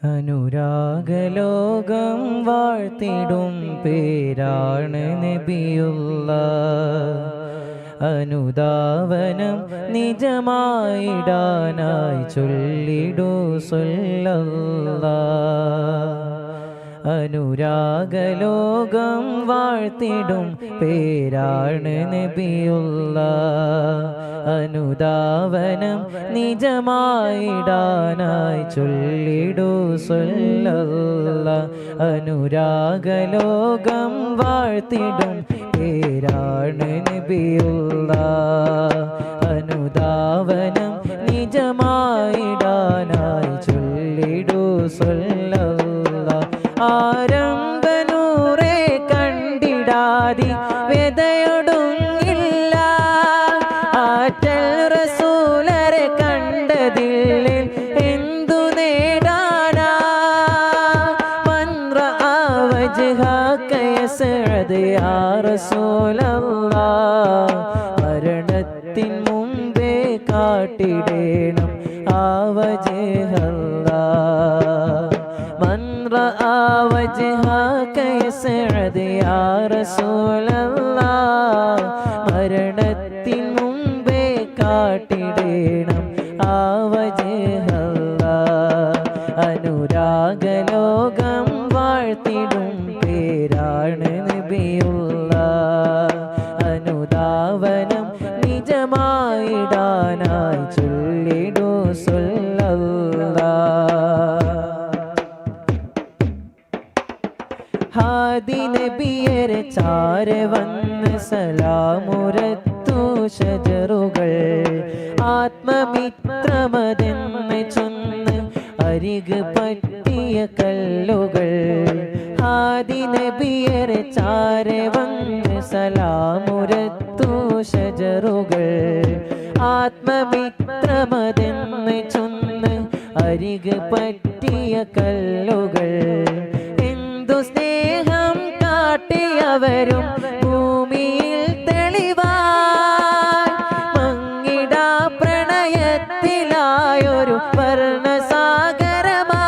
അനുരാഗലോകം വാഴ്ത്തിടും പേരാണ് നബിയുള്ള. അനുധാവനം നിജമായിടാനായി ചൊല്ലിടൂ സ്വല്ലല്ലാഹ്. അനുരാഗലോകം വാഴ്ത്തിടും പേരാണ് നബിയുള്ള. അനുധാവനം നിജമായിടാനായി ചൊല്ലിടൂ സ്വല്ലല്ലാഹ്. അനുരാഗലോകം വാഴ്ത്തിടും പേരാണ് നബിയുള്ള. അനുധാവനം നിജമായിടാനായി ചൊല്ലിടൂ സ്വല്ലല്ലാഹ്. ആരംഭനൂറെ കണ്ടിടാതി വ്യതയൊടുങ്ങില്ല. ആറ്റൽ റസൂലരെ കണ്ടതിൽ എന്തു നേടാനാ. മൻറ വജ്ഹക യസ്അദ് യാ റസൂലല്ലാഹ്. മരണത്തിൻ മുമ്പേ കാട്ടിടേണം ആ വജ്ഹല്ലാഹ്. മൻറ വജ്ഹക യസ്അദ് യാ റസൂലല്ലാഹ്. മരണത്തിൻ മുമ്പേ കാട്ടിടേണം ആ വജ്ഹല്ലാഹ്. അനുരാഗലോകം വാഴ്ത്തിടും പേരാണ് നബിയുള്ള. അനുധാവനം നിജമായിടാനായി ചൊല്ലിടൂ സ്വല്ലല്ലാഹ്. ഹാദി നബിയരെ ചാരെ വന്ന് സലാമുരത്തു ഷജറുകൾ. ആത്മമിത്രമതെന്ന് ചൊന്ന് അരിക് പറ്റിയ കല്ലുകൾ. ഹാദി നബിയരെ ചാരെ വന്ന് സലാമുരത്തു ഷജറുകൾ. ആത്മമിത്രമതെന്ന് ചൊന്ന് അരിക് പറ്റിയ കല്ലുകൾ. എന്തു സ്നേഹം കാട്ടിയവരും ഭൂമിയിൽ തെളിവായി. മങ്ങിടാ പ്രണയത്തിലായൊരു വർണ്ണസാഗരമാ.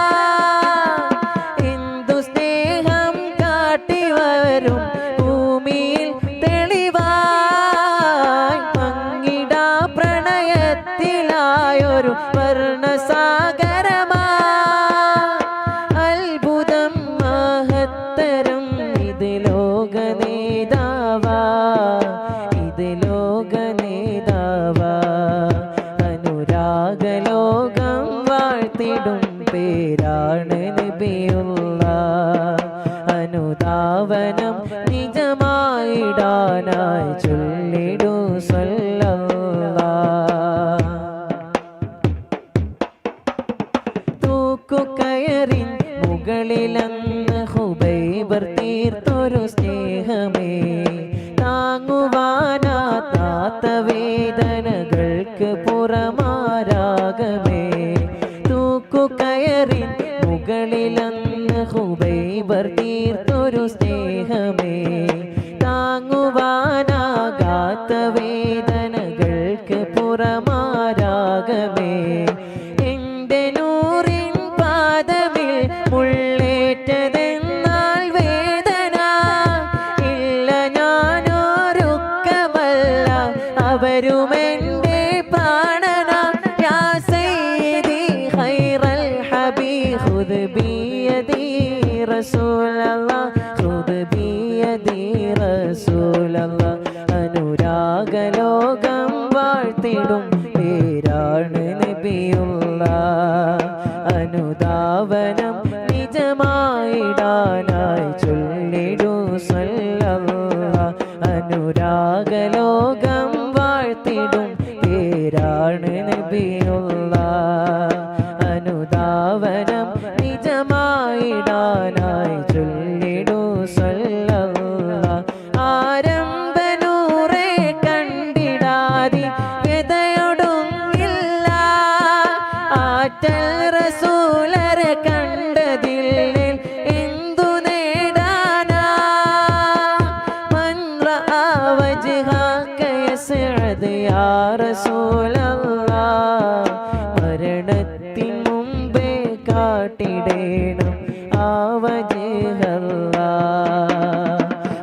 എന്തു സ്നേഹം കാട്ടിയവരും ഭൂമിയിൽ തെളിവായി. മങ്ങിടാ പ്രണയത്തിലായൊരു വർണ്ണസാഗരമാ. അത്ഭുതം മഹത്തരം ഇത് ലോക നേതാവാ. ഇത് ലോക നേതാവാ. അനുരാഗലോകം വാഴ്ത്തിടും പേരാണ് നബിയുള്ള. അനുധാവനം നിജമായിടാനായി ചൊല്ലിടൂ സ്വല്ലല്ലാഹ്. തൂക്കുകയറിൻ മുകളിലന്ന് ഹുബൈബർ തീർത്തൊരു സ്നേഹമേ. താങ്ങുവാനാത്ത വേദനകൾക്ക് പുറമാരാഗമേ. തൂക്കുകയറിൻ മുകളിലന്ന് ഹുബൈബർ തീർത്തൊരു സ്നേഹമേ. താങ്ങുവാനാകാത്ത വേദനകൾക്ക് പുറമാരാഗമേ. എന്റെ നൂറിൻ പാദമിൽ മുള്ളേറ്റതെന്നാൽ വേദന ഇല്ല. ഞാനോരുക്കമല്ല അവരുമെന്റെ പ്രാണന. യാ സയ്യിദി ഖൈറൽ ഹബീബ് ഖുദ് ബിയദി റസൂലല്ലാഹ്. ഖുദ് ബിയദി റസൂലല്ലാഹ്. അനുരാഗലോകം വാഴ്ത്തിടും പേരാണ് നബിയുള്ള. അനുധാവനം നിജമായിടാനായി ചൊല്ലിടൂ സ്വല്ലല്ലാഹ്. അനുരാഗലോകം വാഴ്ത്തിടും പേരാണ് നബിയുള്ള. അനുധാവനം നിജമായിടാനായി ചൊല്ലിടൂ സ്വല്ലല്ലാഹ്. ആരംഭനൂറെ കണ്ടിടാതി വ്യതയൊടുങ്ങില്ല. ആറ്റൽ റസൂലരെ കണ്ടതിൽ എന്തു നേടാനാ. മൻറ വജ്ഹക യസ്അദ് യാ റസൂലല്ലാഹ്. മരണത്തിൻ മുമ്പേ കാട്ടിട കാട്ടിടേണം ആ വജ്ഹല്ലാ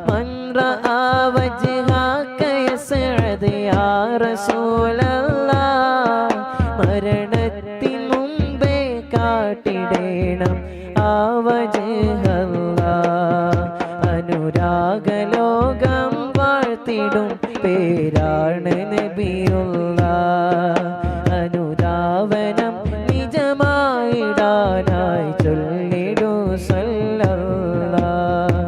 മൻ റആ വജ്ഹക യസ്അദ് യാ റസൂലല്ലാ മരണത്തിൻ മുമ്പേ കാട്ടിടേണം ആ വജ്ഹല്ലാ അനുരാഗലോകം വാഴ്ത്തിടും പേരാണ് നബിയുള്ള അനുധാവനം നിജമായിടാനായി ചൊല്ലിടൂ സല്ലല്ലാഹ്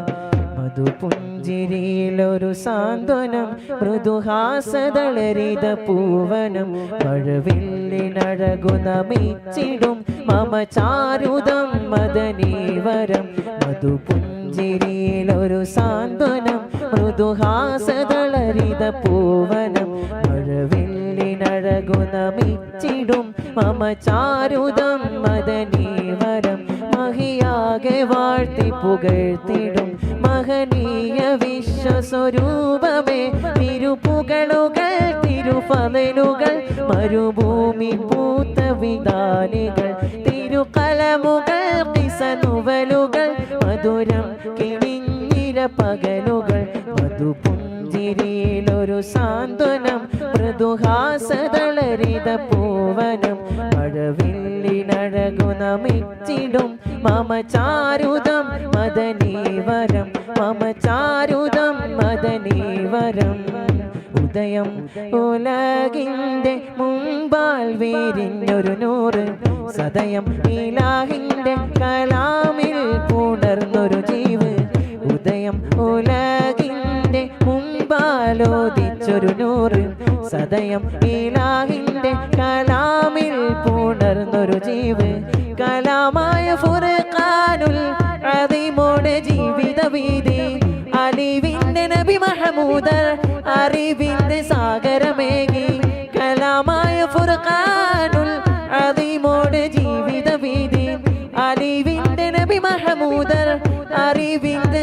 മധുപുഞ്ചിരിയിലൊരു സാന്ത്വനം മൃദുഹാസതളരിത പൂവനം മഴവില്ലിനഴകു നമിച്ചിടും മമ ചാരുദം മദനീവരം മധുപുഞ്ചിരിയിലൊരു സാന്ത്വനം മൃദുഹാസതളരിത പൂവനം മഴവില്ലിനഴകു നമിച്ചിടും മമ ചാരുദം മദനീവരം മഹിയാകെ വാഴ്ത്തി പുകഴ്ത്തിടും മഹനീയ വിശ്വസ്വരൂപമേ തിരുപുകളുകൾ തിരുഫലനുകൾ മരുഭൂമി പൂത്ത വിധാനികൾ തിരുകലമുകൾ കിസനുവലുകൾ മധുരം കിണിഞ്ഞിര പകലുകൾ മധുപുഞ്ചിരിയിലൊരു സാന്ത്വനം മൃദുഹാസതളരിത പൂവനം മഴവില്ലിനഴകു നമിച്ചിടും മമ ചാരുദം മദനീവരം മമ ചാരുദം മദനീവരം ഉദയം ഉലകിൻ്റെ മുമ്പാൽ വീരിഞ്ഞൊരു നൂറ് സദയം ഇലാഹിൻ്റെ കലാമിൽ പുണർന്നൊരു ജീവ് ഉദയം ഉലകിൻ്റെ മുമ്പാലോദിച്ചൊരു നൂറ് സദയം ഇലാഹിൻ്റെ കലാമിൽ പുണർന്നൊരു ജീവ് കലാമായ ഫുർഖാനുൽ അദീമോടെ ജീവിത വീതി അലിവിൻ്റെ നബി മഹമൂദർ അറിവിൻ്റെ സാഗരമേകി കലാമായ ഫുർഖാനുൽ അദീമോടെ ജീവിത വീതി അലിവിൻ്റെ നബി മഹമൂദർ അറിവിൻ്റെ